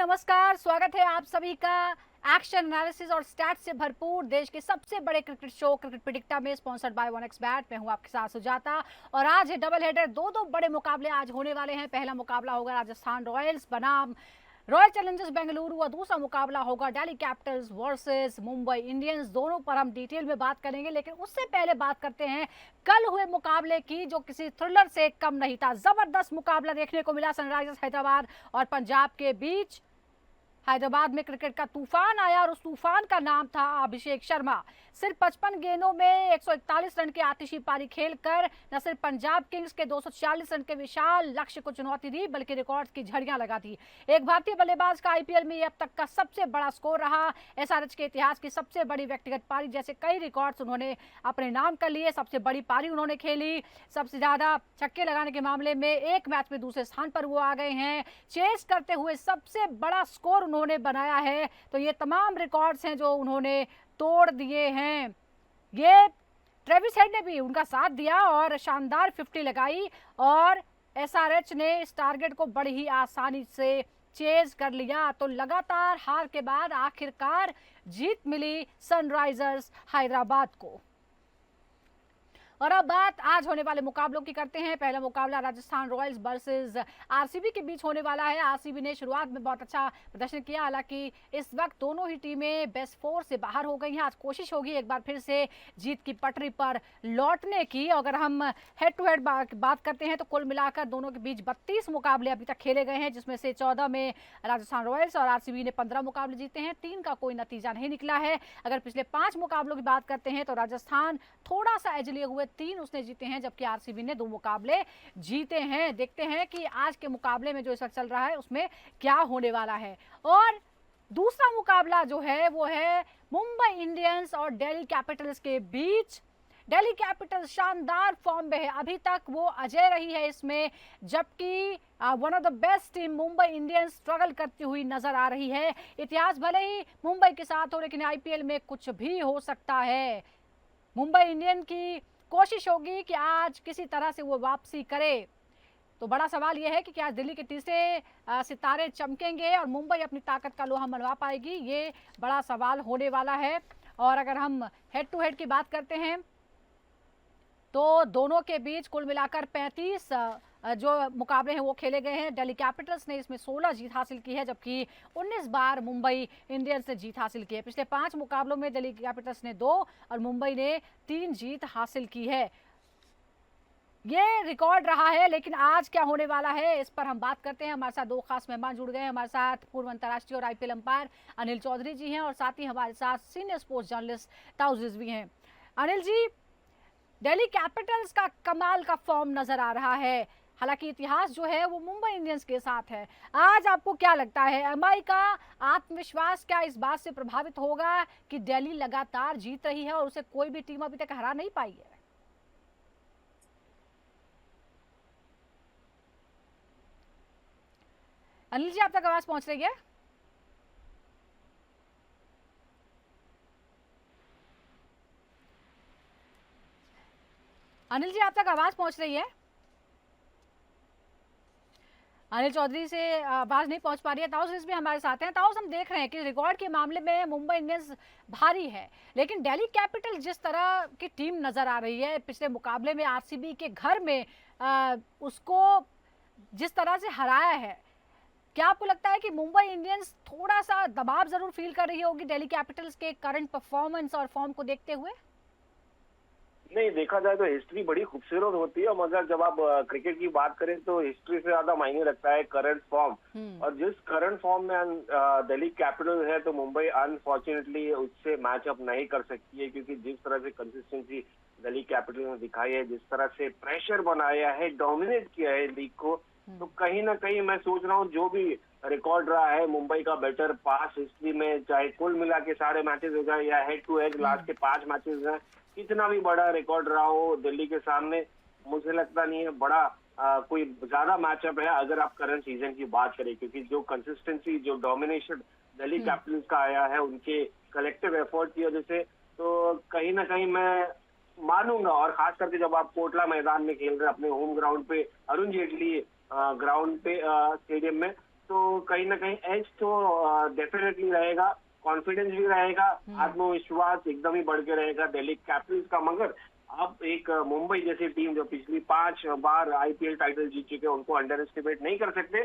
नमस्कार, स्वागत है आप सभी का एक्शन एनालिसिस और स्टैट्स से भरपूर देश के सबसे बड़े क्रिकेट शो क्रिकेट प्रेडिक्टर में स्पॉन्सर्ड बाय 1xBet। मैं हूं आपके साथ सुजाता और आज है डबल हेडर। दो बड़े मुकाबले आज होने वाले हैं। पहला मुकाबला होगा राजस्थान रॉयल्स बनाम रॉयल चैलेंजर्स बेंगलुरु और दूसरा मुकाबला होगा Delhi Capitals versus Mumbai Indians. दोनों पर हम डिटेल में बात करेंगे, लेकिन उससे पहले बात करते हैं कल हुए मुकाबले की, जो किसी थ्रिलर से कम नहीं था। जबरदस्त मुकाबला देखने को मिला सनराइजर्स हैदराबाद और पंजाब के बीच। हैदराबाद में क्रिकेट का तूफान आया और उस तूफान का नाम था अभिषेक शर्मा। सिर्फ 55 गेंदों में 141 रन की आतिशी पारी खेलकर न सिर्फ पंजाब किंग्स के 246 रन के विशाल लक्ष्य को चुनौती दी, बल्कि रिकॉर्ड्स की झड़ियां लगा दी। एक भारतीय बल्लेबाज का आईपीएल में अब तक का सबसे बड़ा स्कोर रहा। एसआरएच के इतिहास की सबसे बड़ी व्यक्तिगत पारी जैसे कई रिकॉर्ड्स उन्होंने अपने नाम कर लिए। सबसे बड़ी पारी उन्होंने खेली। सबसे ज्यादा छक्के लगाने के मामले में एक मैच में दूसरे स्थान पर वो आ गए हैं। चेस करते हुए सबसे बड़ा स्कोर उन्होंने बनाया है। तो ये तमाम रिकॉर्ड्स हैं जो उन्होंने तोड़ दिए हैं। ये ट्रेविस हेड ने भी उनका साथ दिया और शानदार 50 लगाई और एसआरएच ने इस टारगेट को बड़ी ही आसानी से चेज कर लिया। तो लगातार हार के बाद आखिरकार जीत मिली सनराइजर्स हैदराबाद को। और अब बात आज होने वाले मुकाबलों की करते हैं। पहला मुकाबला राजस्थान रॉयल्स वर्सेस आरसीबी के बीच होने वाला है। आरसीबी ने शुरुआत में बहुत अच्छा प्रदर्शन किया, हालांकि इस वक्त दोनों ही टीमें बेस्ट 4 से बाहर हो गई हैं। आज कोशिश होगी एक बार फिर से जीत की पटरी पर लौटने की। अगर हम हेड टू हेड बात करते हैं तो कुल मिलाकर दोनों के बीच 32 मुकाबले अभी तक खेले गए हैं, जिसमें से 14 में राजस्थान रॉयल्स और आरसीबी ने 15 मुकाबले जीते हैं। 3 का कोई नतीजा नहीं निकला है। अगर पिछले 5 मुकाबलों की बात करते हैं तो राजस्थान थोड़ा सा एज लिए हुए 3 उसने जीते हैं, जबकि आरसीबी ने 2 मुकाबले जीते हैं। देखते हैं कि आज के मुकाबले में जो इस वक्त चल रहा है उसमें क्या होने वाला है। और दूसरा मुकाबला जो है वो है मुंबई इंडियंस और दिल्ली कैपिटल्स के बीच। दिल्ली कैपिटल्स शानदार फॉर्म में है, अभी तक वो अजय रही है इसमें, जबकि one of the best team Mumbai Indians struggle करती हुई नजर आ रही है। इतिहास भले ही मुंबई के साथ हो, लेकिन आईपीएल में कुछ भी हो सकता है। मुंबई इंडियन की कोशिश होगी कि आज किसी तरह से वो वापसी करे। तो बड़ा सवाल यह है कि क्या दिल्ली के तीसरे सितारे चमकेंगे और मुंबई अपनी ताकत का लोहा मनवा पाएगी, ये बड़ा सवाल होने वाला है। और अगर हम हेड टू हेड की बात करते हैं तो दोनों के बीच कुल मिलाकर 35 जो मुकाबले हैं वो खेले गए हैं। दिल्ली कैपिटल्स ने इसमें 16 जीत हासिल की है, जबकि 19 बार मुंबई इंडियंस ने जीत हासिल की है। पिछले 5 मुकाबलों में दिल्ली कैपिटल्स ने 2 और मुंबई ने 3 जीत हासिल की है। ये रिकॉर्ड रहा है, लेकिन आज क्या होने वाला है इस पर हम बात करते हैं। हमारे साथ 2 खास मेहमान जुड़ गए हैं। हमारे साथ पूर्व अंतर्राष्ट्रीय और आईपीएल अंपायर अनिल चौधरी जी हैं और साथ ही हमारे साथ सीनियर स्पोर्ट्स जर्नलिस्ट ताऊ रिजवी हैं। अनिल जी, दिल्ली कैपिटल्स का कमाल का फॉर्म नजर आ रहा है, हालांकि इतिहास जो है वो मुंबई इंडियंस के साथ है। आज आपको क्या लगता है, एमआई का आत्मविश्वास क्या इस बात से प्रभावित होगा कि दिल्ली लगातार जीत रही है और उसे कोई भी टीम अभी तक हरा नहीं पाई है? अनिल जी, आप तक आवाज पहुंच रही है? अनिल जी, आप तक आवाज पहुंच रही है? अनिल चौधरी से आवाज नहीं पहुंच पा रही है। ताउस भी हमारे साथ हैं। ताउस, हम देख रहे हैं कि रिकॉर्ड के मामले में मुंबई इंडियंस भारी है, लेकिन दिल्ली कैपिटल जिस तरह की टीम नजर आ रही है, पिछले मुकाबले में आरसीबी के घर में उसको जिस तरह से हराया है, क्या आपको लगता है कि मुंबई इंडियंस थोड़ा सा दबाव जरूर फील कर रही होगी दिल्ली कैपिटल्स के करंट परफॉर्मेंस और फॉर्म को देखते हुए? नहीं, देखा जाए तो हिस्ट्री बड़ी खूबसूरत होती है, मगर जब आप क्रिकेट की बात करें तो हिस्ट्री से ज्यादा मायने रखता है करंट फॉर्म। और जिस करंट फॉर्म में दिल्ली कैपिटल है, तो मुंबई अनफॉर्चुनेटली उससे मैचअप नहीं कर सकती है, क्योंकि जिस तरह से कंसिस्टेंसी दिल्ली कैपिटल ने दिखाई है, जिस तरह से प्रेशर बनाया है, डोमिनेट किया है लीग को, तो कहीं ना कहीं मैं सोच रहा हूँ जो भी रिकॉर्ड रहा है मुंबई का बेटर पास हिस्ट्री में, चाहे कुल मिला के सारे मैचेस हो जाए या हेड टू हेड लास्ट के 5 मैचेस हैं, कितना भी बड़ा रिकॉर्ड रहा हो दिल्ली के सामने, मुझे लगता नहीं है बड़ा कोई ज्यादा मैचअप है अगर आप करंट सीजन की बात करें, क्योंकि जो कंसिस्टेंसी, जो डोमिनेशन दिल्ली कैपिटल्स का आया है उनके कलेक्टिव एफर्ट की वजह से, तो कहीं ना कहीं मैं मानूंगा। और खास करके जब आप कोटला मैदान में खेल रहे हैं अपने होम ग्राउंड पे, अरुण जेटली ग्राउंड पे, स्टेडियम में, तो कहीं ना कहीं एज तो डेफिनेटली रहेगा, कॉन्फिडेंस भी रहेगा, आत्मविश्वास एकदम ही बढ़ के रहेगा दिल्ली कैपिटल्स का। मगर अब एक मुंबई जैसी टीम जो पिछली 5 बार आईपीएल टाइटल जीत चुके हैं, उनको अंडर एस्टिमेट नहीं कर सकते।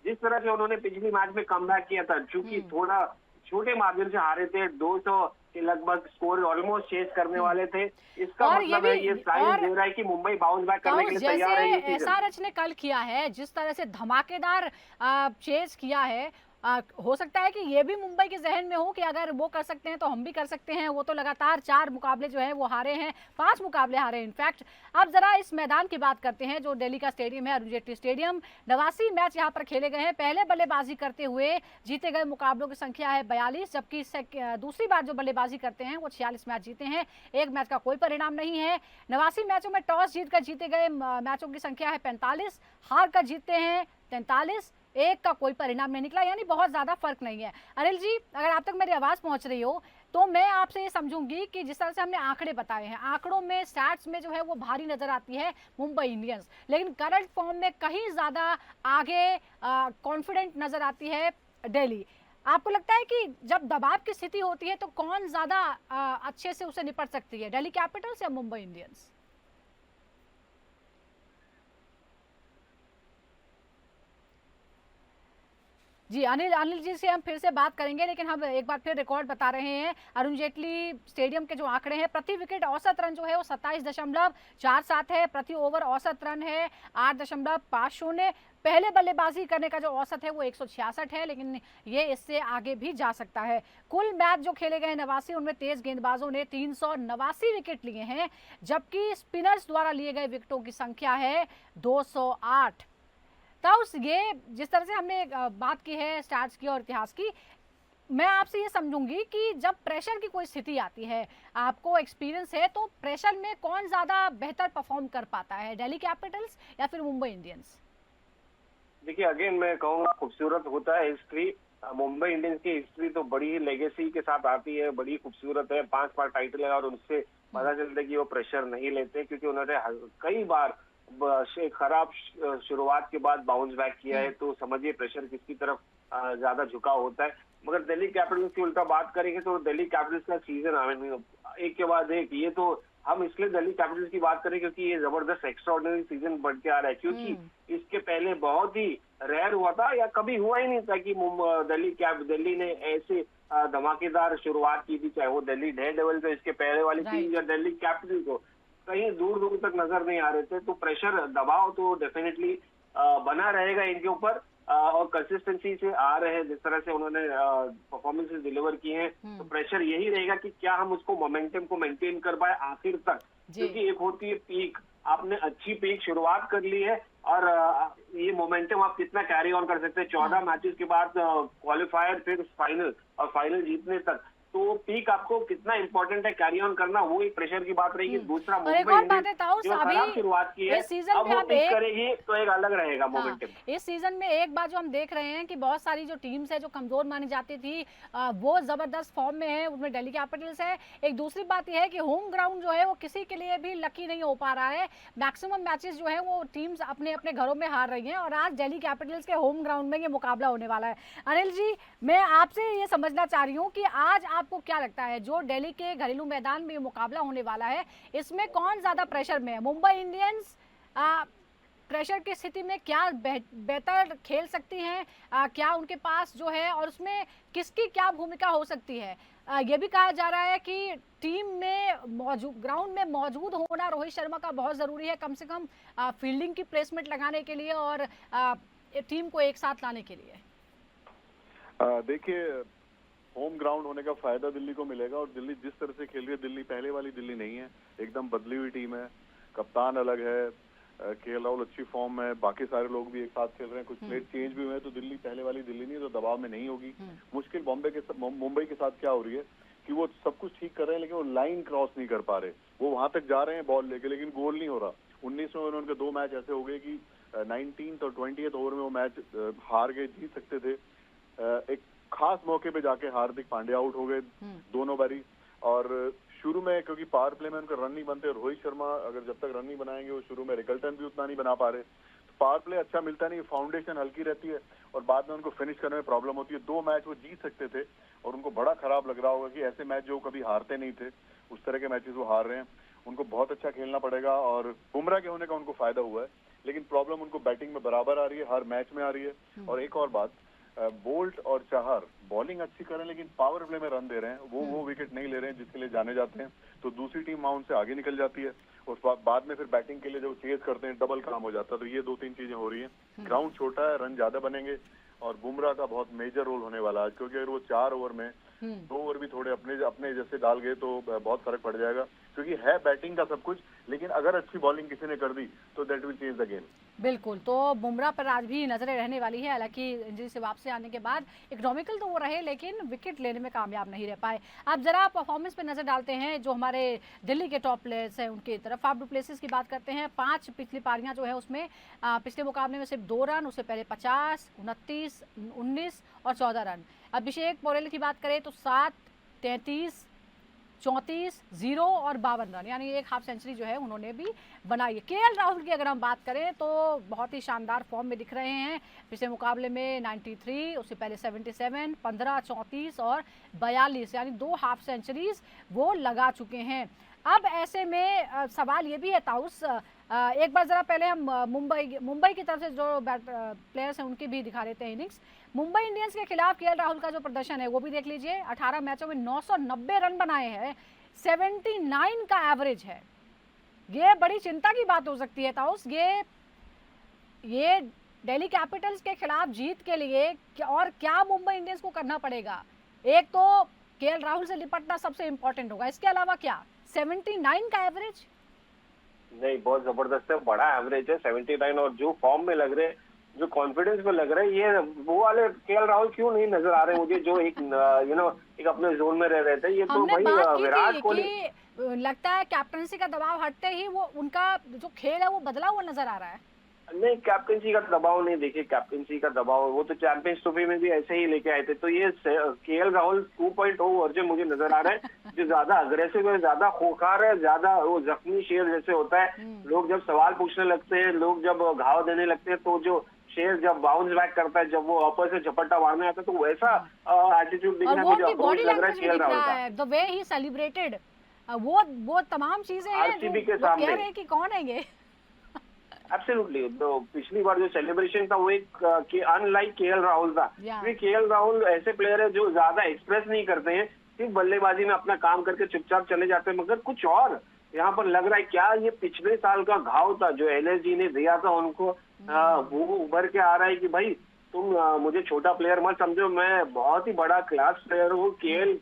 जिस तरह से उन्होंने पिछली मैच में कमबैक किया था, चूंकि थोड़ा छोटे मार्जिन से हारे थे, 200 के लगभग स्कोर ऑलमोस्ट चेस करने वाले थे। इसका और मतलब है, ये साइन दे रहा है कि मुंबई बाउंस बैक करने के लिए तैयार है। जैसे एसआरएच ने कल किया है, जिस तरह से धमाकेदार चेस किया है, हो सकता है कि ये भी मुंबई के जहन में हो कि अगर वो कर सकते हैं तो हम भी कर सकते हैं। वो तो लगातार 4 मुकाबले जो है वो हारे हैं, 5 मुकाबले हारे इनफैक्ट। अब जरा इस मैदान की बात करते हैं जो दिल्ली का स्टेडियम है, अरुण जेटली स्टेडियम। 89 मैच यहाँ पर खेले गए हैं। पहले बल्लेबाजी करते हुए जीते गए मुकाबलों की संख्या है 42, जबकि दूसरी बार जो बल्लेबाजी करते हैं वो 46 मैच जीते हैं। एक मैच का कोई परिणाम नहीं है। 89 मैचों में टॉस जीतकर जीते गए मैचों की संख्या है 45, हार कर जीते हैं 43, एक का कोई परिणाम नहीं निकला, यानी बहुत ज्यादा फर्क नहीं है। अनिल जी, अगर आप तक मेरी आवाज पहुंच रही हो तो मैं आपसे ये समझूंगी कि जिस तरह से हमने आंकड़े बताए हैं, आंकड़ों में स्टैट्स में जो है वो भारी नजर आती है मुंबई इंडियंस, लेकिन करंट फॉर्म में कहीं ज्यादा आगे कॉन्फिडेंट नजर आती है दिल्ली। आपको लगता है कि जब दबाव की स्थिति होती है तो कौन ज्यादा अच्छे से उसे निपट सकती है, दिल्ली कैपिटल्स या मुंबई इंडियंस? जी, अनिल जी से हम फिर से बात करेंगे, लेकिन हम एक बार फिर रिकॉर्ड बता रहे हैं। अरुण जेटली स्टेडियम के जो आंकड़े हैं, प्रति विकेट औसत रन जो है वो 27.47 है, प्रति ओवर औसत रन है 8.50। पहले बल्लेबाजी करने का जो औसत है वो 166 है, लेकिन ये इससे आगे भी जा सकता है। कुल मैच जो खेले गए 89, उनमें तेज गेंदबाजों ने 389 विकेट लिए हैं, जबकि स्पिनर्स द्वारा लिए गए विकेटों की संख्या है 208। तो ये जिस तरह से हमने बात की है स्टैट्स की और इतिहास की, मैं आपसे ये समझूंगी कि जब प्रेशर की कोई स्थिति आती है, आपको एक्सपीरियंस है, तो प्रेशर में कौन ज्यादा बेहतर परफॉर्म कर पाता है, दिल्ली कैपिटल्स या फिर मुंबई इंडियंस? देखिए, अगेन मैं कहूँगा खूबसूरत होता है हिस्ट्री। मुंबई इंडियंस की हिस्ट्री तो बड़ी ही लेगेसी के साथ आती है, बड़ी खूबसूरत है। 5 बार टाइटल है और उनसे पता चलता है कि वो प्रेशर नहीं लेते, क्योंकि उन्होंने कई बार खराब शुरुआत के बाद बाउंस बैक किया है। तो समझिए प्रेशर किसकी तरफ ज्यादा झुकाव होता है। मगर दिल्ली कैपिटल्स की उल्टा बात करेंगे तो दिल्ली कैपिटल्स का सीजन एक के बाद एक, ये तो हम इसलिए दिल्ली कैपिटल्स की बात करें क्योंकि ये जबरदस्त एक्स्ट्राऑर्डिनरी सीजन बढ़ के आ रहा है। क्योंकि इसके पहले बहुत ही रेयर हुआ था, या कभी हुआ ही नहीं था कि दिल्ली ने ऐसे धमाकेदार शुरुआत की थी, चाहे वो दिल्ली डेयरडेविल्स तो इसके पहले वाली टीम या दिल्ली कैपिटल्स को कहीं दूर दूर तक नजर नहीं आ रहे थे। तो प्रेशर, दबाव तो डेफिनेटली बना रहेगा इनके ऊपर, और कंसिस्टेंसी से आ रहे हैं, जिस तरह से उन्होंने परफॉर्मेंसेस डिलीवर किए हैं। तो प्रेशर यही रहेगा कि क्या हम उसको मोमेंटम को मेंटेन कर पाए आखिर तक, क्योंकि एक होती है पीक, आपने अच्छी पीक शुरुआत कर ली है और ये मोमेंटम आप कितना कैरी ऑन कर सकते हैं 14 मैचेस के बाद, क्वालिफायर फिर फाइनल और फाइनल जीतने तक। तो पीक आपको कितना इंपॉर्टेंट है कैरी ऑन करना, वो एक प्रेशर की बात रहेगी। दूसरा, मुंबई इंडियंस जो खराब शुरुआत की है, अब वो पीक करेगी तो एक अलग रहेगा मोमेंटम। इस सीजन में एक बात जो हम देख रहे हैं कि बहुत सारी जो टीम्स है जो कमजोर मानी जाती थी, वो जबरदस्त फॉर्म में है, उसमें दिल्ली कैपिटल्स है। एक दूसरी बात यह है कि होम ग्राउंड जो है वो किसी के लिए भी लकी नहीं हो पा रहा है। मैक्सिमम मैचेस जो है वो टीम्स अपने अपने घरों में हार रही हैं, और आज दिल्ली कैपिटल्स के होम ग्राउंड में ये मुकाबला होने वाला है। अनिल जी, मैं आपसे ये समझना चाह रही हूँ कि आज आपको क्या लगता है, जो दिल्ली के घरेलू मैदान में मुकाबला होने वाला है, इसमें कौन ज्यादा प्रेशर में है? मुंबई इंडियंस प्रेशर की स्थिति में क्या बेहतर खेल सकती हैं, क्या उनके पास जो है, और उसमें किसकी क्या भूमिका हो सकती है? ये भी कहा जा रहा है कि टीम में ग्राउंड में मौजूद होना रोहित शर्मा का बहुत जरूरी है, कम से कम फील्डिंग की प्लेसमेंट लगाने के लिए और टीम को एक साथ लाने के लिए। देखिए, होम ग्राउंड होने का फायदा दिल्ली को मिलेगा, और दिल्ली जिस तरह से खेल रही है, दिल्ली पहले वाली दिल्ली नहीं है, एकदम बदली हुई टीम है। कप्तान अलग है, केएल राहुल अच्छी फॉर्म में, बाकी सारे लोग भी एक साथ खेल रहे हैं, कुछ प्लेयर चेंज भी हुए हैं। तो दिल्ली पहले वाली दिल्ली नहीं है, तो दबाव में नहीं होगी। मुश्किल मुंबई के साथ क्या हो रही है कि वो सब कुछ ठीक कर रहे हैं, लेकिन वो लाइन क्रॉस नहीं कर पा रहे। वो वहां तक जा रहे हैं बॉल लेके, लेकिन गोल नहीं हो रहा। 19 में उनके 2 मैच ऐसे हो गए कि 19th और 20th ओवर में वो मैच हार गए, जीत सकते थे। एक खास मौके पे जाके हार्दिक पांड्या आउट हो गए दोनों बारी, और शुरू में क्योंकि पावर प्ले में उनका रन नहीं बनते, रोहित शर्मा अगर जब तक रन नहीं बनाएंगे, वो शुरू में रिकल्टन भी उतना नहीं बना पा रहे। तो पावर प्ले अच्छा मिलता नहीं, फाउंडेशन हल्की रहती है और बाद में उनको फिनिश करने में प्रॉब्लम होती है। 2 मैच वो जीत सकते थे और उनको बड़ा खराब लग रहा होगा कि ऐसे मैच जो कभी हारते नहीं थे उस तरह के मैचेस वो हार रहे हैं। उनको बहुत अच्छा खेलना पड़ेगा और बुमराह के होने का उनको फायदा हुआ है, लेकिन प्रॉब्लम उनको बैटिंग में बराबर आ रही है, हर मैच में आ रही है। और एक और बात, बोल्ट और चाहर बॉलिंग अच्छी कर रहे हैं लेकिन पावर प्ले में रन दे रहे हैं, वो विकेट नहीं ले रहे हैं जिसके लिए जाने जाते हैं, तो दूसरी टीम माउंट से आगे निकल जाती है। उस बाद में फिर बैटिंग के लिए जब चेज करते हैं डबल काम हो जाता है। तो ये 2-3 चीजें हो रही हैं। ग्राउंड छोटा है, रन ज्यादा बनेंगे और बुमराह का बहुत मेजर रोल होने वाला है, क्योंकि अगर वो 4 ओवर में 2 ओवर भी थोड़े अपने जैसे डाल गए तो बहुत फर्क पड़ जाएगा, क्योंकि है बैटिंग का सब कुछ, लेकिन अगर अच्छी बॉलिंग किसी ने कर दी तो that will change the game. बिल्कुल, तो बुमराह पर आज भी नजरें रहने वाली है। हालांकि इंजरी से वापसी आने के बाद इकोनॉमिकल तो वो रहे लेकिन विकेट लेने में कामयाब नहीं रह पाए। अब जरा परफॉर्मेंस पे नजर डालते हैं जो हमारे दिल्ली के टॉप प्लेयर्स हैं उनकी तरफ। फाफ डु प्लेसिस की बात करते हैं। 5 पिछली पारियां जो है उसमें पिछले मुकाबले में सिर्फ 2 रन, उससे पहले 50, 29, 19 और 14 रन। अभिषेक पोरेल की बात करें तो 7, 33, 34, 0 और 52 रन, यानी एक हाफ सेंचुरी जो है उन्होंने भी बनाई है। केएल राहुल की अगर हम बात करें तो बहुत ही शानदार फॉर्म में दिख रहे हैं। पिछले मुकाबले में 93, उससे पहले 77, 15, 34 और 42, यानी 2 हाफ सेंचुरीज वो लगा चुके हैं। अब ऐसे में सवाल ये भी है ताउस, एक बार जरा पहले हम मुंबई की तरफ से जो प्लेयर्स हैं उनकी भी दिखा देते हैं इनिंग्स। मुंबई इंडियंस के खिलाफ केएल राहुल का जो प्रदर्शन है वो भी देख लीजिए। 18 मैचों में 990 रन बनाए हैं, 79 का एवरेज है। ये बड़ी चिंता की बात हो सकती है ताउस। ये दिल्ली कैपिटल्स के खिलाफ जीत के लिए और क्या मुंबई इंडियंस को करना पड़ेगा? एक तो केएल राहुल से निपटना सबसे इंपॉर्टेंट होगा, इसके अलावा क्या 79 का एवरेज? नहीं, बहुत जबरदस्त है, बड़ा एवरेज है 79। और जो फॉर्म में लग रहे हैं, जो कॉन्फिडेंस में लग रहे हैं, ये वो वाले केएल राहुल क्यों नहीं नजर आ रहे मुझे, जो एक एक अपने जोन में रह रहे थे। ये तो भाई विराट कोहली, लगता है कैप्टनसी का दबाव हटते ही वो उनका जो खेल है वो बदला हुआ नजर आ रहा है। नहीं, कैप्टनसी का दबाव नहीं, देखिए कैप्टनसी का दबाव वो तो चैंपियंस ट्रॉफी में भी ऐसे ही लेके आए थे। तो ये केएल राहुल 2.0 वर्जन मुझे नजर आ रहा है, जो ज्यादा अग्रेसिव है, ज्यादा खोखार है, ज्यादा वो जख्मी शेर जैसे होता है। लोग जब सवाल पूछने लगते हैं, लोग जब घाव देने लगते हैं, तो जो शेर जब बाउंस बैक करता है, जब वो अपर से झपट्टा मारने आता है, तो वैसा एटीट्यूड दिखना मुझे अप्रोच लग रहा है केएल राहुल का। द वे ही सेलिब्रेटेड, वो तमाम चीजें हैं आरसीबी के जो सामने कह रहे हैं कि कौन है ये। एब्सोल्युटली, तो पिछली बार जो सेलिब्रेशन था वो एक अनलाइक केएल राहुल था। क्योंकि केएल राहुल ऐसे प्लेयर है जो ज्यादा एक्सप्रेस नहीं करते हैं, सिर्फ बल्लेबाजी में अपना काम करके चुपचाप चले जाते हैं। मगर कुछ और यहाँ पर लग रहा है, क्या ये पिछले साल का घाव था जो एलएसजी ने दिया था उनको, वो उभर के आ रहा है कि भाई तुम मुझे छोटा प्लेयर मत समझो, मैं बहुत ही बड़ा क्लास प्लेयर हूँ। केएल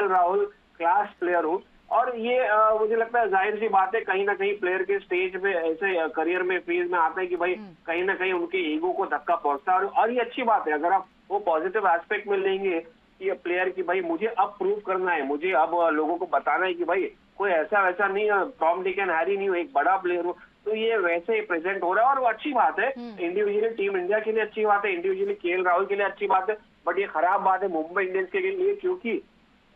राहुल क्लास प्लेयर हूँ। और ये मुझे लगता है जाहिर सी बात है, कहीं ना कहीं प्लेयर के स्टेज पे ऐसे करियर में फेज में आता है कि भाई कहीं ना कहीं उनके ईगो को धक्का पहुंचता है। और ये अच्छी बात है अगर आप वो पॉजिटिव एस्पेक्ट में लेंगे कि प्लेयर की भाई मुझे अब प्रूव करना है, मुझे अब लोगों को बताना है कि भाई कोई ऐसा वैसा नहीं है, टॉम डिक एंड हैरी नहीं हो, एक बड़ा प्लेयर हो। तो ये वैसे प्रेजेंट हो रहा है और वो अच्छी बात है। इंडिविजुअली टीम इंडिया के लिए अच्छी बात है, इंडिविजुअली केएल राहुल के लिए अच्छी बात है। बट ये खराब बात है मुंबई इंडियंस के लिए, क्योंकि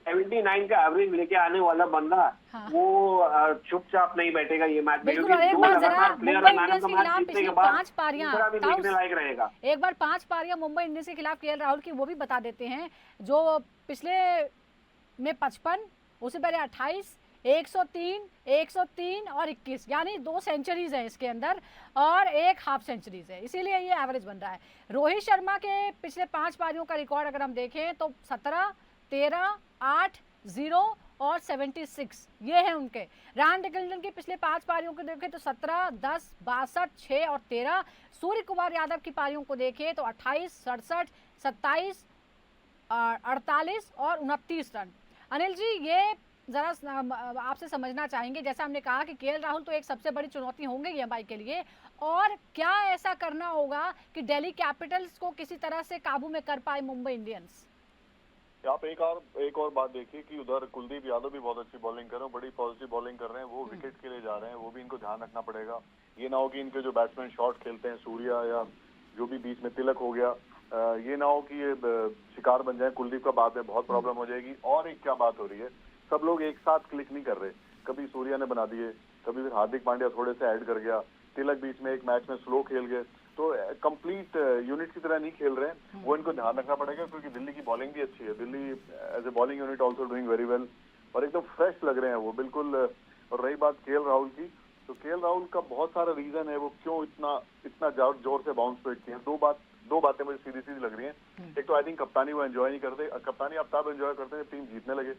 79 का एवरेज लेके आने वाला बंदा वो चुपचाप नहीं बैठेगा ये मैच में, क्योंकि एक बार जरा मुंबई इंडियंस के खिलाफ पिछली 5 पारियां देखने लायक रहेगा। एक बार 5 पारियां मुंबई इंडियंस के खिलाफ केएल राहुल की वो भी बता देते हैं, जो पिछले में 55, उससे पहले 28, 103 और 21, यानी 2 सेंचुरीज है इसके अंदर और 1 हाफ सेंचुरीज है, इसीलिए ये एवरेज बन रहा है। रोहित शर्मा के पिछले 5 पारियों का रिकॉर्ड अगर हम देखें तो 17, 13, 8, 0 और 76 ये है उनके। रैन डिकल्टन की पिछले 5 पारियों को देखें तो 17, 10, 62, 6 और 13। सूर्य कुमार यादव की पारियों को देखें तो 28, 67, 27, 48 और 29 रन। अनिल जी, ये जरा आपसे समझना चाहेंगे, जैसा हमने कहा कि केएल राहुल तो एक सबसे बड़ी चुनौती होंगे ईएमआई के लिए, और क्या ऐसा करना होगा कि दिल्ली कैपिटल्स को किसी तरह से काबू में कर पाए मुंबई इंडियंस? आप एक और बात देखिए कि उधर कुलदीप यादव भी बहुत अच्छी बॉलिंग कर रहे हैं, बड़ी पॉजिटिव बॉलिंग कर रहे हैं, वो विकेट के लिए जा रहे हैं, वो भी इनको ध्यान रखना पड़ेगा। ये ना हो कि इनके जो बैट्समैन शॉट खेलते हैं, सूर्या या जो भी बीच में तिलक हो गया, ये ना हो कि ये शिकार बन जाए कुलदीप का, बाद में बहुत प्रॉब्लम हो जाएगी। और एक क्या बात हो रही है, सब लोग एक साथ क्लिक नहीं कर रहे, कभी सूर्या ने बना दिए, कभी फिर हार्दिक पांड्या थोड़े से ऐड कर गया, तिलक बीच में एक मैच में स्लो खेल गए, तो कंप्लीट यूनिट की तरह नहीं खेल रहे हैं, वो इनको ध्यान रखना पड़ेगा, क्योंकि दिल्ली की बॉलिंग भी अच्छी है। Delhi as a bowling unit also doing very well, और एकदम फ्रेश लग रहे हैं वो बिल्कुल। और रही बात केएल राहुल की, तो केएल राहुल का बहुत सारा रीजन है वो क्यों इतना जोर से बाउंस बैक किए हैं। दो बातें मुझे सीधी सीधी लग रही हैं। एक तो आई थिंक कप्तानी वो एंजॉय नहीं करते, कप्तानी आप तब एंजॉय करते हैं टीम जीतने लगे।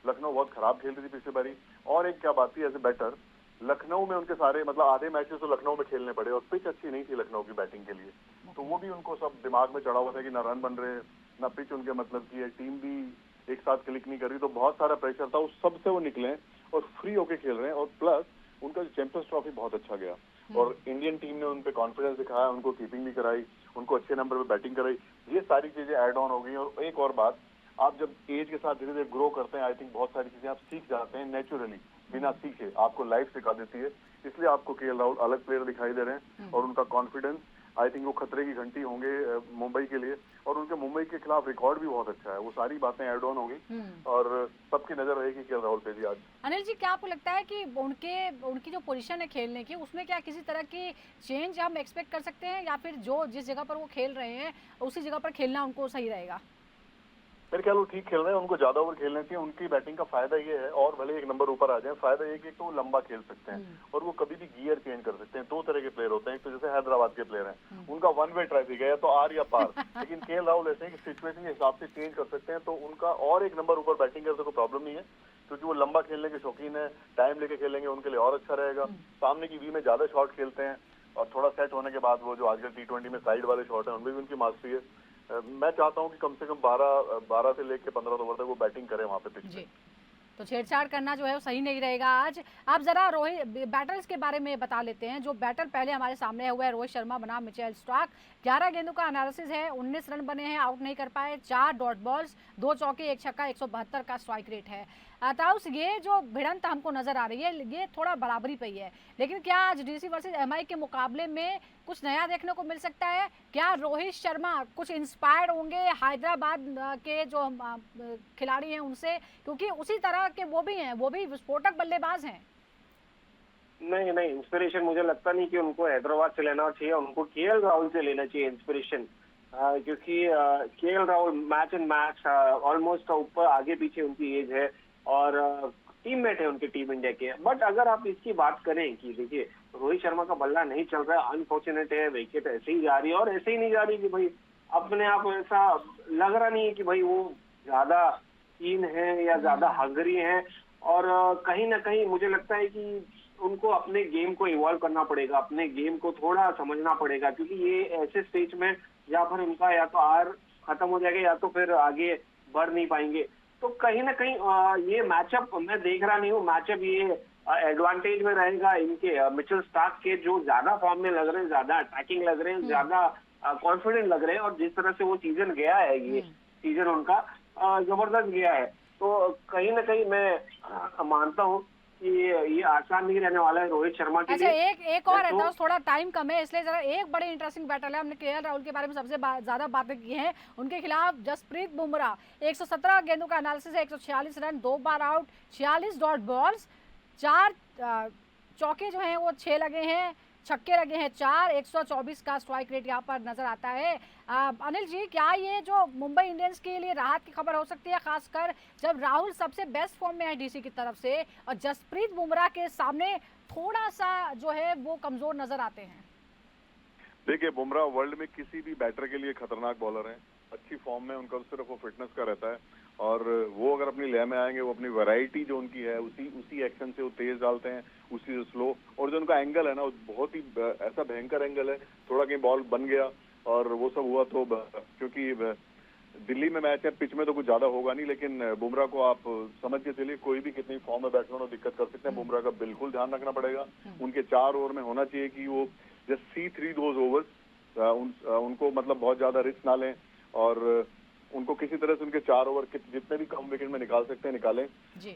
लखनऊ बहुत खराब खेल रही थी पिछली बारी। और एक क्या बात थी, एज ए बैटर लखनऊ में उनके सारे मतलब आधे मैचेस तो लखनऊ में खेलने पड़े, और पिच अच्छी नहीं थी लखनऊ की बैटिंग के लिए, तो वो भी उनको सब दिमाग में चढ़ा हुआ था कि ना रन बन रहे ना पिच उनके मतलब की है, टीम भी एक साथ क्लिक नहीं कर रही, तो बहुत सारा प्रेशर था, उस सब से वो निकले और फ्री होके खेल रहे हैं। और प्लस उनका जो चैंपियंस ट्रॉफी बहुत अच्छा गया, और इंडियन टीम ने उन पे कॉन्फिडेंस दिखाया, उनको कीपिंग भी कराई, उनको अच्छे नंबर पे बैटिंग कराई, ये सारी चीजें ऐड ऑन हो गई। और एक और बात, आप जब एज के साथ धीरे धीरे ग्रो करते हैं, आई थिंक बहुत सारी चीजें आप सीख जाते हैं नेचुरली, बिना सीखे, आपको लाइफ सिखा देती है। इसलिए आपको केएल राहुल अलग प्लेयर दिखाई दे रहे हैं, और उनका कॉन्फिडेंस आई थिंक वो खतरे की घंटी होंगे मुंबई के लिए, और उनके मुंबई के खिलाफ रिकॉर्ड भी बहुत अच्छा है। वो सारी बातें ऐड ऑन होगी, और सबकी नजर रहेगी केएल राहुल पे भी आज। अनिल जी, क्या आपको लगता है कि उनकी जो पोजीशन है खेलने की, उसमें क्या किसी तरह की चेंज हम एक्सपेक्ट कर सकते हैं, या फिर जो जिस जगह पर वो खेल रहे हैं उसी जगह पर खेलना उनको सही रहेगा? मेरे ख्याल वो ठीक खेल रहे हैं, उनको ज्यादा ओवर खेलने चाहिए। उनकी बैटिंग का फायदा ये है, और भले एक नंबर ऊपर आ जाए, फायदा ये कि तो वो लंबा खेल सकते हैं, और वो कभी भी गियर चेंज कर सकते हैं। दो तरह के प्लेयर होते हैं, एक तो जैसे हैदराबाद के प्लेयर हैं, उनका वन वे ट्रैफिक है, या तो आर या पार। लेकिन केएल राहुल ऐसे हैं कि सिचुएशन के हिसाब से चेंज कर सकते हैं, तो उनका और एक नंबर ऊपर बैटिंग करने को प्रॉब्लम नहीं है, क्योंकि वो लंबा खेलने के शौकीन है, टाइम लेके खेलेंगे, उनके लिए और अच्छा रहेगा। सामने की वी में ज्यादा शॉट खेलते हैं, और थोड़ा सेट होने के बाद वो जो आजकल टी20 में साइड वाले शॉट है, उनमें भी उनकी मास्टरी है। मैं चाहता हूं कि कम से कम 12 से लेकर 15 ओवर तक वो बैटिंग करे वहां पे पिच पे। तो छेड़छाड़ करना जो है वो सही नहीं रहेगा आज। आप जरा रोहित बैटर्स के बारे में बता लेते हैं। जो बैटर पहले हमारे सामने हुआ है रोहित शर्मा बनाम मिचेल स्टार्क। 11 गेंदों का एनालिसिस है, 19 रन बने हैं, आउट नहीं कर पाए, 4 डॉट बॉल्स, 2 चौके, 1 छक्का, 172 का स्ट्राइक रेट है। ताउस, ये जो भिड़ंत हमको नजर आ रही है ये थोड़ा बराबरी पे ही है, लेकिन क्या आज डीसी वर्सेस एमआई के मुकाबले में कुछ नया देखने को मिल सकता है? क्या रोहित शर्मा कुछ इंस्पायर्ड होंगे हैदराबाद के जो खिलाड़ी हैं उनसे, क्योंकि उसी तरह के वो भी हैं, वो भी विस्फोटक बल्लेबाज हैं? नहीं नहीं, इंस्पिरेशन मुझे लगता नहीं कि उनको हैदराबाद से लेना चाहिए, उनको केएल राहुल से लेना चाहिए इंस्पिरेशन। क्योंकि KL Rahul match and match almost ऊपर आगे पीछे उनकी एज है, और टीममेट है उनके टीम इंडिया के। बट अगर आप इसकी बात करें कि देखिए रोहित शर्मा का बल्ला नहीं चल रहा है, अनफॉर्चुनेट है, विकेट ऐसे ही जा रही है, और ऐसे ही नहीं जा रही कि भाई अपने आप ऐसा लग रहा नहीं है कि भाई वो ज्यादा कीन है या ज्यादा हंगरी है। और कहीं ना कहीं मुझे लगता है कि उनको अपने गेम को इवॉल्व करना पड़ेगा, अपने गेम को थोड़ा समझना पड़ेगा, क्योंकि ये ऐसे स्टेज में जहाँ पर उनका या तो आर खत्म हो जाएगा या तो फिर आगे बढ़ नहीं पाएंगे। तो कहीं ना कहीं ये मैचअप मैं देख रहा नहीं हूँ, मैचअप ये एडवांटेज में रहेगा इनके मिचेल स्टार्क के, जो ज्यादा फॉर्म में लग रहे हैं, ज्यादा अटैकिंग लग रहे हैं, ज्यादा कॉन्फिडेंट लग रहे हैं, और जिस तरह से वो सीजन गया है, ये सीजन उनका जबरदस्त गया है। तो कहीं ना कहीं मैं मानता हूँ कि ये आसान नहीं रहने वाला है रोहित शर्मा के लिए। एक और है, थोड़ा टाइम कम है, इसलिए जरा एक बड़े इंटरेस्टिंग बैटल है। हमने केएल राहुल के बारे में सबसे ज्यादा बातें की हैं। उनके खिलाफ जसप्रीत बुमराह, 117 गेंदों का एनालिसिस है, 146 रन, 2 बार आउट, 46 डॉट बॉल्स, 4 चौके जो हैं वो 6 लगे हैं, छक्के लगे हैं 4, 124 का स्ट्राइक रेट यहाँ पर नजर आता है। अनिल जी, क्या ये जो मुंबई इंडियंस के लिए राहत की खबर हो सकती है, खासकर जब राहुल सबसे बेस्ट फॉर्म में है डीसी की तरफ से, और जसप्रीत बुमराह के सामने थोड़ा सा जो है वो कमजोर नजर आते हैं? देखिए, बुमराह वर्ल्ड में किसी भी बैटर के लिए खतरनाक बॉलर हैं, अच्छी फॉर्म में, उनका सिर्फ वो फिटनेस का रहता है, और वो अगर अपनी लय में आएंगे, वो अपनी वैरायटी जो उनकी है उसी एक्शन से वो तेज डालते हैं, उसी से स्लो, और जो उनका एंगल है ना, वो बहुत ही ऐसा भयंकर एंगल है, थोड़ा कहीं बॉल बन गया और वो सब हुआ तो, क्योंकि दिल्ली में मैच है, पिच में तो कुछ ज्यादा होगा नहीं, लेकिन बुमराह को आप समझ के चलिए, कोई भी कितनी फॉर्म में बैट्समैन हो दिक्कत कर सकते हैं। बुमराह का बिल्कुल ध्यान रखना पड़ेगा, उनके 4 ओवर में होना चाहिए कि वो just see three those overs, उनको मतलब बहुत ज्यादा रिस्क ना लें, और उनको किसी तरह से उनके 4 ओवर जितने भी कम विकेट में निकाल सकते हैं निकालें,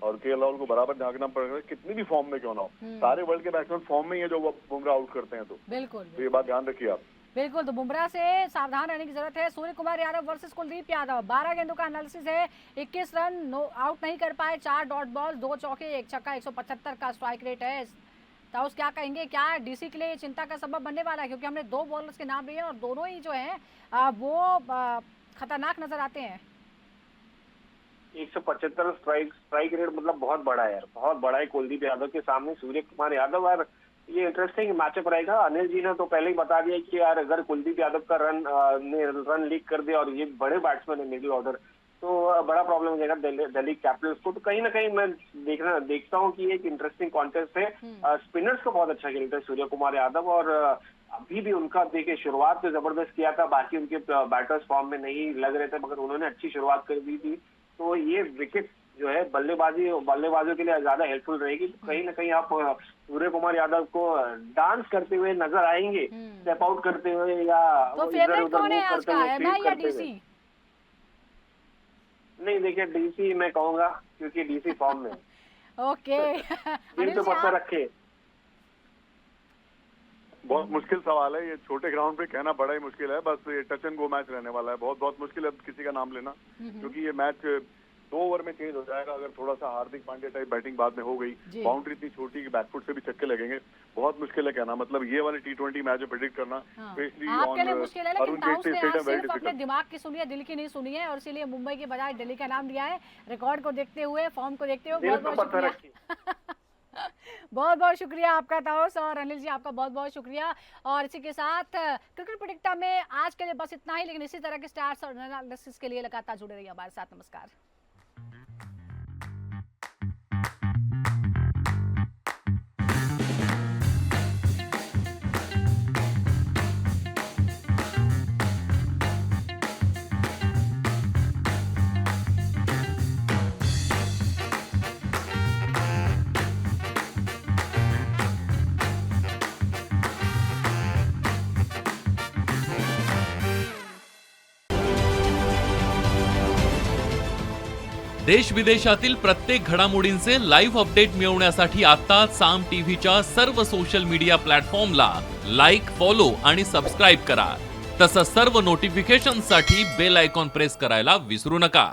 और केएल राहुल को बराबर झांकना पड़ेगा, कितनी भी फॉर्म में क्यों ना हो। सारे वर्ल्ड के बैट्समैन फॉर्म में ही है जो वो बुमराह आउट करते हैं, तो बिल्कुल ये बात ध्यान रखिए आप। बिल्कुल, तो बुमराह से सावधान रहने की जरूरत है। सूर्य कुमार यादव वर्सेस कुलदीप यादव, 12 गेंदों का एनालिसिस है, 21 रन, आउट नहीं कर पाए, 4 डॉट बॉल, 2 चौके, 1 छक्का, 175 का स्ट्राइक रेट है। ताउस क्या कहेंगे, क्या डीसी के लिए चिंता का सबब बनने वाला है? क्योंकि हमने 2 बॉलर्स के नाम लिए हैं और दोनों ही जो हैं वो खतरनाक नजर आते हैं। 175 स्ट्राइक रेट मतलब बहुत बड़ा है यार, बहुत बड़ा है कुलदीप यादव के सामने सूर्य कुमार यादव। और ये इंटरेस्टिंग मैचअप रहेगा। अनिल जी ने तो पहले ही बता दिया कि यार अगर कुलदीप यादव का रन लीक कर दिया और ये बड़े बैट्समैन है मिडिल ऑर्डर, तो बड़ा प्रॉब्लम हो जाएगा दिल्ली कैपिटल्स को। तो कहीं ना कहीं मैं देखता हूँ कि एक इंटरेस्टिंग कॉन्टेस्ट है। स्पिनर्स को बहुत अच्छा खेलता है सूर्य कुमार यादव, और अभी भी उनका देखिए शुरुआत तो जबरदस्त किया था, बाकी उनके बैटर्स फॉर्म में नहीं लग रहे थे, मगर उन्होंने अच्छी शुरुआत कर दी थी। तो ये विकेट जो है बल्लेबाजों के लिए ज्यादा हेल्पफुल रहेगी। तो कहीं ना कहीं आप सूर्य कुमार यादव को डांस करते हुए नजर आएंगे, स्टेप आउट करते हुए, या तो फेवरेट कौन है आज का, एमआई या डीसी? नहीं देखिए, डीसी मैं कहूंगा, क्योंकि डीसी फॉर्म में ओके। दिल पे पत्थर रखे। बहुत मुश्किल सवाल है ये, छोटे ग्राउंड पे कहना बड़ा ही मुश्किल है। बस ये टच एंड गो मैच रहने वाला है, बहुत मुश्किल है किसी का नाम लेना, क्योंकि ये मैच 2 ओवर में चेंज हो जाएगा। अगर थोड़ा सा हार्दिक पांड्या टाइप बैटिंग बाद में हो गई, बाउंड्री इतनी छोटी कि बैकफुट से भी छक्के लगेंगे, बहुत मुश्किल है कहना। मतलब ये वाले T20 मैच प्रेडिक्ट करना स्पेशली आपके लिए मुश्किल है, लेकिन ताउस ने आज सिर्फ अपने ऑन दिमाग की सुनी है, दिल की नहीं सुनी है, और इसीलिए मुंबई के बजाय दिल्ली का नाम लिया है। रिकॉर्ड को देखते हुए, फॉर्म को देखते हुए बहुत शुक्रिया। बहुत शुक्रिया आपका ताउस, और अनिल जी आपका बहुत शुक्रिया। और इसी के साथ क्रिकेट प्रेडिक्टा में आज के लिए बस इतना ही, लेकिन इसी तरह के स्टार्स और एनालिसिस के लिए लगातार जुड़े रहिए हमारे साथ। नमस्कार। देश विदेशातील प्रत्येक घडामोडींचे लाईव्ह अपडेट मिळवण्यासाठी आता साम टीव्हीच्या सर्व सोशल मीडिया प्लॅटफॉर्मला लाईक, फॉलो आणि सबस्क्राईब करा। तसंच सर्व नोटिफिकेशनसाठी बेल आयकॉन प्रेस करायला विसरू नका।